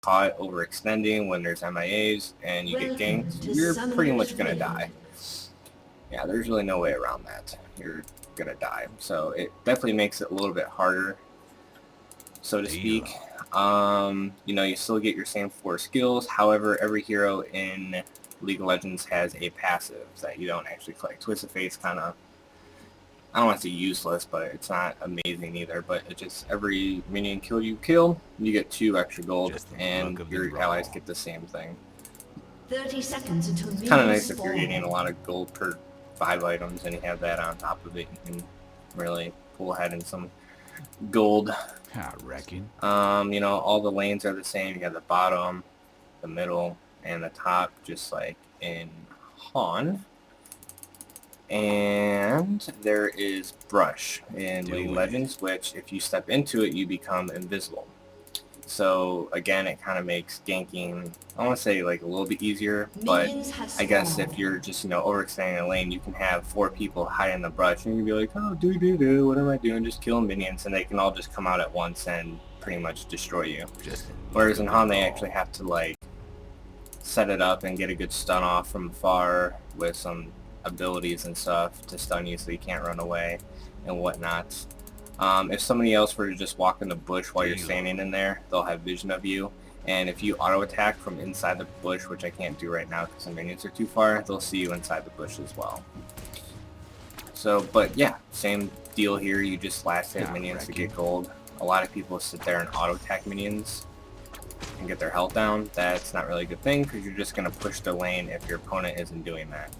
caught overextending when there's MIAs and you get ganked, you're pretty much gonna die. Yeah, there's really no way around that. You're gonna die. So it definitely makes it a little bit harder, so to speak. You know, you still get your same 4 skills. However, every hero in League of Legends has a passive that you don't actually click. Twist of Fate's kind of, I don't want to say useless, but it's not amazing either. But it just, every minion kill you get 2 extra gold, and your allies get the same thing. 30 seconds until it's kind of nice if you're getting a lot of gold per 5 items, and you have that on top of it. You can really pull ahead in some gold. I reckon. You know, all the lanes are the same. You have the bottom, the middle, and the top, just like in Han. And there is Brush in League of Legends, which if you step into it, you become invisible. So again, it kind of makes ganking, I want to say, like a little bit easier, but I guess if you're just, you know, overextending a lane, you can have 4 people hide in the brush, and you can be like, oh, what am I doing? Just killing minions, and they can all just come out at once and pretty much destroy you. Whereas in Han, they actually have to like set it up and get a good stun off from far with some abilities and stuff to stun you so you can't run away and whatnot. If somebody else were to just walk in the bush while you're standing in there, they'll have vision of you. And if you auto attack from inside the bush, which I can't do right now because the minions are too far, they'll see you inside the bush as well. So, but yeah, same deal here. You just last hit minions to get gold. A lot of people sit there and auto attack minions and get their health down. That's not really a good thing because you're just going to push the lane if your opponent isn't doing that.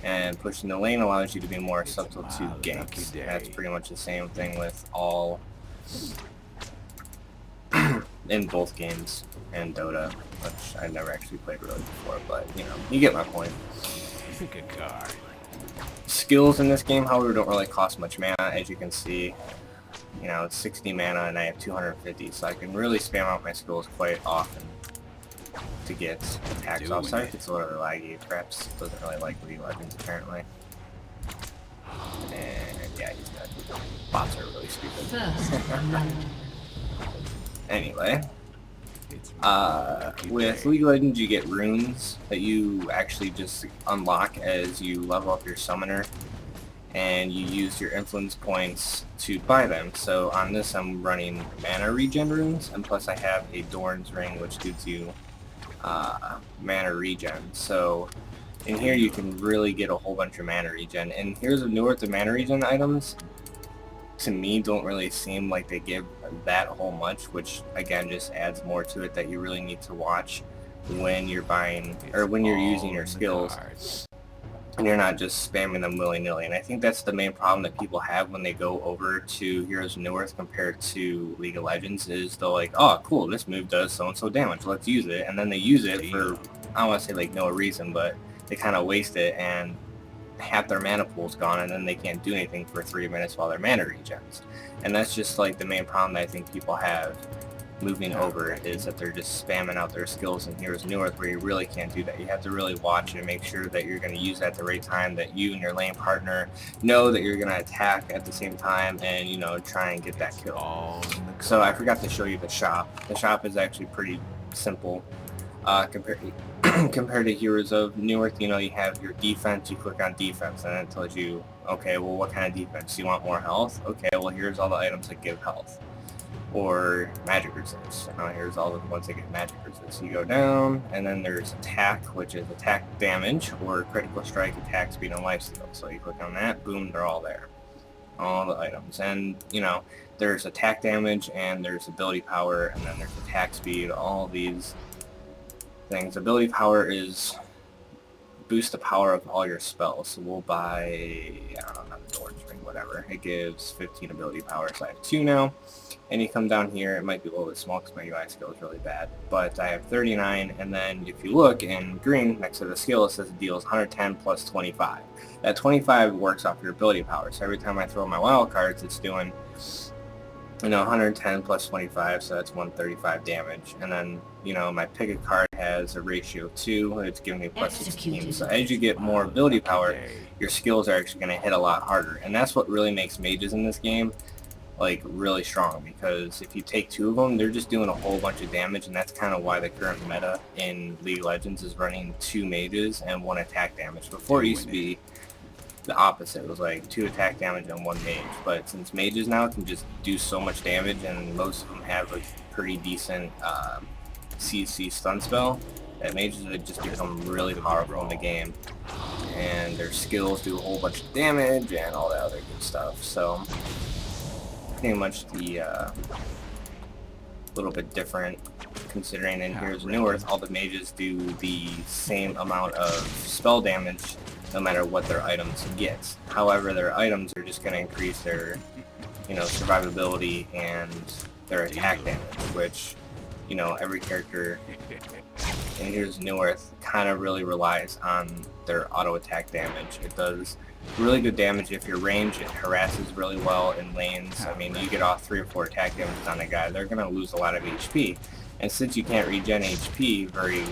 And pushing the lane allows you to be more subtle to ganks. That's pretty much the same thing with all in both games and Dota, which I never actually played really before, but you know, you get my point. Pick a card. Skills in this game, however, don't really cost much mana, as you can see. You know, it's 60 mana and I have 250, so I can really spam out my skills quite often to get attacks off. Sorry if it's a little laggy. Perhaps doesn't really like League of Legends apparently. And yeah, he's dead. Bots are really stupid. Anyway, with League of Legends you get runes that you actually just unlock as you level up your summoner, and you use your influence points to buy them. So on this I'm running mana regen runes, and plus I have a Dorn's ring which gives you mana regen. So in here you can really get a whole bunch of mana regen, and here's a Newerth of mana regen items to me don't really seem like they give that whole much, which again just adds more to it that you really need to watch when you're buying or when you're using your skills and you're not just spamming them willy-nilly. And I think that's the main problem that people have when they go over to Heroes of Newerth compared to League of Legends, is they're like, oh cool, this move does so-and-so damage, let's use it. And then they use it for, I don't want to say like no reason, but they kind of waste it and half their mana pool's gone, and then they can't do anything for 3 minutes while their mana regens. And that's just like the main problem that I think people have moving over, is that they're just spamming out their skills in Heroes of Newerth, where you really can't do that. You have to really watch it and make sure that you're going to use it at the right time, that you and your lane partner know that you're going to attack at the same time and, you know, try and get that kill. So I forgot to show you the shop. The shop is actually pretty simple compared to Heroes of Newerth. You know, you have your defense, you click on defense, and it tells you, okay, well, what kind of defense? You want more health? Okay, well, here's all the items that give health. Or magic resist. Here's all the ones that get magic resist. You go down, and then there's attack, which is attack damage, or critical strike, attack speed, and lifesteal. So you click on that, boom, they're all there. All the items. And, you know, there's attack damage, and there's ability power, and then there's attack speed, all these things. Ability power is boost the power of all your spells. So we'll buy, I don't know, not the Dorn's ring, whatever. It gives 15 ability power, so I have 2 now. And you come down here, it might be a little bit small because my UI skill is really bad, but I have 39, and then if you look in green next to the skill, it says it deals 110 plus 25. That 25 works off your ability power, so every time I throw my wild cards, it's doing, you know, 110 plus 25, so that's 135 damage. And then, you know, my pick a card has a ratio of 2, it's giving me plus 16. So as you get more ability power, your skills are actually going to hit a lot harder, and that's what really makes mages in this game like really strong, because if you take 2 of them, they're just doing a whole bunch of damage, and that's kind of why the current meta in League of Legends is running 2 mages and 1 attack damage. Before it used to be the opposite. It was like 2 attack damage and 1 mage, but since mages now can just do so much damage, and most of them have a pretty decent CC stun spell, that mages have just become really powerful in the game, and their skills do a whole bunch of damage and all that other good stuff. So pretty much the little bit different, considering in here's Newerth, all the mages do the same amount of spell damage no matter what their items get. However, their items are just going to increase their, you know, survivability and their attack damage, which, you know, every character in here's Newerth kind of really relies on their auto attack damage. It does really good damage if you're ranged. It harasses really well in lanes. I mean, you get off 3 or 4 attack damage on a guy, they're going to lose a lot of HP. And since you can't regen HP very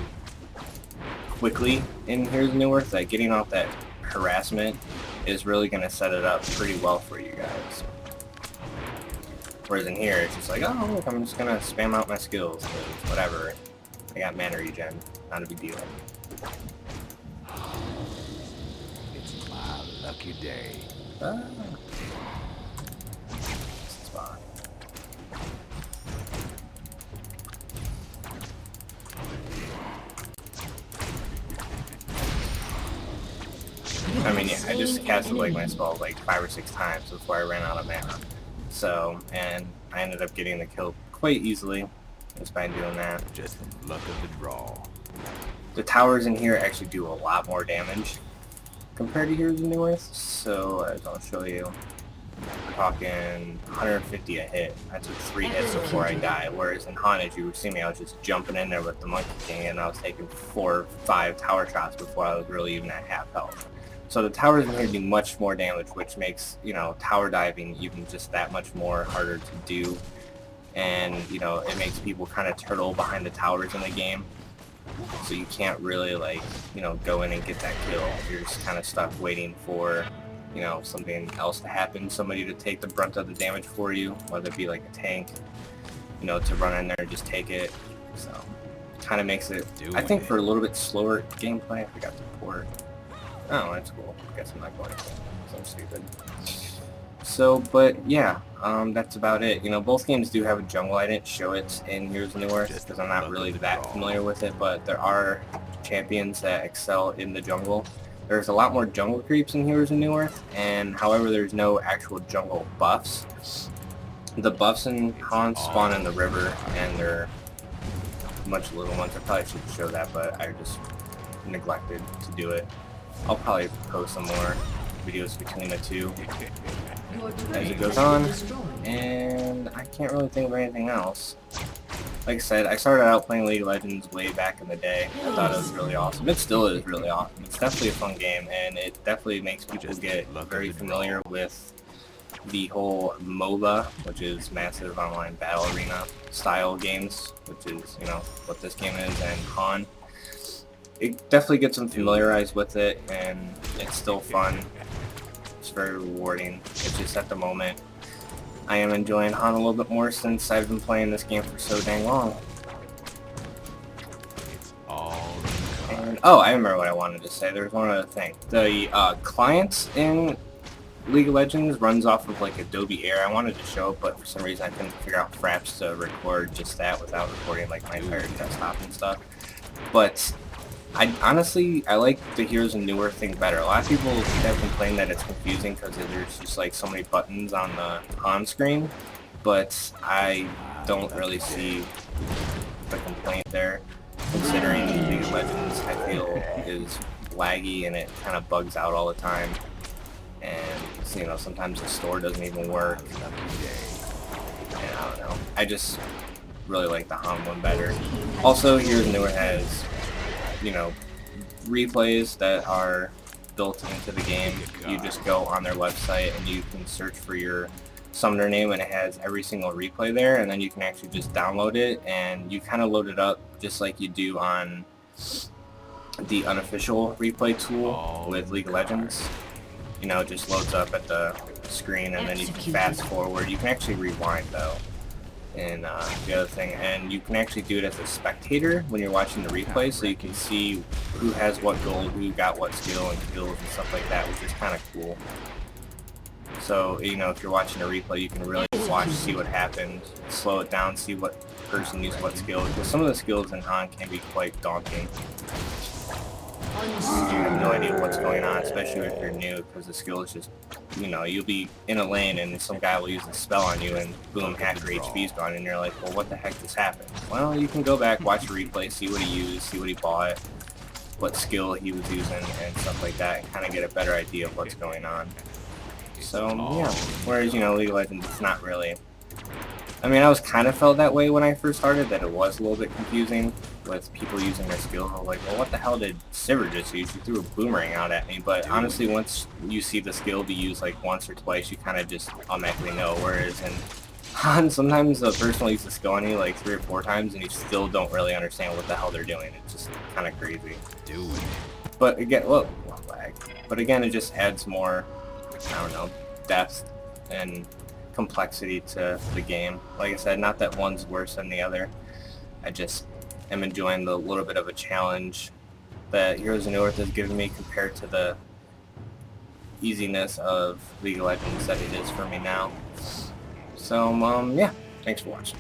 quickly in here's Newerth, like getting off that harassment is really going to set it up pretty well for you guys. Whereas in here, it's just like, oh look, I'm just going to spam out my skills, whatever. I got mana regen, not a big deal. It's my lucky day. Spot. I mean, yeah, I just casted like my spell like 5 or 6 times before I ran out of mana. So, and I ended up getting the kill quite easily just by doing that. Just luck of the draw. The towers in here actually do a lot more damage compared to here's Newerth. So, as I'll show you, I'm talking 150 a hit. I took 3 hits before I died, whereas in Han, as you were seeing me, I was just jumping in there with the Monkey King, and I was taking 4 or 5 tower shots before I was really even at half health. So the towers in here do much more damage, which makes, you know, tower diving even just that much more harder to do. And, you know, it makes people kind of turtle behind the towers in the game. So you can't really, like, you know, go in and get that kill. You're just kind of stuck waiting for, you know, something else to happen, somebody to take the brunt of the damage for you, whether it be like a tank, you know, to run in there and just take it. So kind of makes it, I think, for a little bit slower gameplay. I forgot to port. Oh, that's cool. I guess I'm not going to. So I'm stupid. So, but yeah, that's about it. You know, both games do have a jungle. I didn't show it in here's Newerth because I'm not really that familiar with it, but there are champions that excel in the jungle. There's a lot more jungle creeps in here's Newerth, and however, there's no actual jungle buffs. The buffs in Han spawn in the river, and they're much little ones. I probably should show that, but I just neglected to do it. I'll probably post some more videos between the two as it goes on, and I can't really think of anything else. Like I said, I started out playing League of Legends way back in the day. I thought it was really awesome. It still is really awesome. It's definitely a fun game, and it definitely makes people get very familiar with the whole MOBA, which is Massive Online Battle Arena style games, which is, you know, what this game is, and Han. It definitely gets them familiarized with it, and it's still fun. It's very rewarding. It's just at the moment, I am enjoying Han a little bit more since I've been playing this game for so dang long. And, oh, I remember what I wanted to say. There's one other thing. The client in League of Legends runs off of like Adobe Air. I wanted to show it, but for some reason I couldn't figure out Fraps to record just that without recording like my entire desktop and stuff. But I like the Heroes and Newerth thing better. A lot of people have complained that it's confusing because there's just like so many buttons on the on screen, but I don't really see the complaint there, considering League of Legends I feel is laggy and it kind of bugs out all the time, and you know, sometimes the store doesn't even work, and I don't know. I just really like the Han one better. Also, Heroes and Newerth has, you know, replays that are built into the game. You just go on their website and you can search for your summoner name, and it has every single replay there, and then you can actually just download it, and you kind of load it up just like you do on the unofficial replay tool with League of Legends. You know, it just loads up at the screen, and then you can fast forward. You can actually rewind though. And the other thing, and you can actually do it as a spectator when you're watching the replay, so you can see who has what gold, who got what skill and kills and stuff like that, which is kind of cool. So, you know, if you're watching a replay, you can really watch, see what happened, slow it down, see what person used what skill, because some of the skills in Han can be quite daunting. You have no idea what's going on, especially if you're new, because the skill is just, you know, you'll be in a lane and some guy will use a spell on you and boom, half your HP's gone, and you're like, well, what the heck just happened? Well, you can go back, watch a replay, see what he used, see what he bought, what skill he was using, and stuff like that, and kind of get a better idea of what's going on. So, yeah. Whereas, you know, League of Legends, it's not really... I mean, I was kind of felt that way when I first started, that it was a little bit confusing with people using their skills. I was like, well, what the hell did Sivir just use? He threw a boomerang out at me. But honestly, once you see the skill be used like once or twice, you kind of just automatically know. Whereas in Han, sometimes a person will use the skill on you like 3 or 4 times, and you still don't really understand what the hell they're doing. It's just kind of crazy. But again, well, lag. But again, it just adds more, I don't know, depth and complexity to the game. Like I said, not that one's worse than the other. I just am enjoying the little bit of a challenge that Heroes of Newerth has given me compared to the easiness of League of Legends that it is for me now. So, yeah, thanks for watching.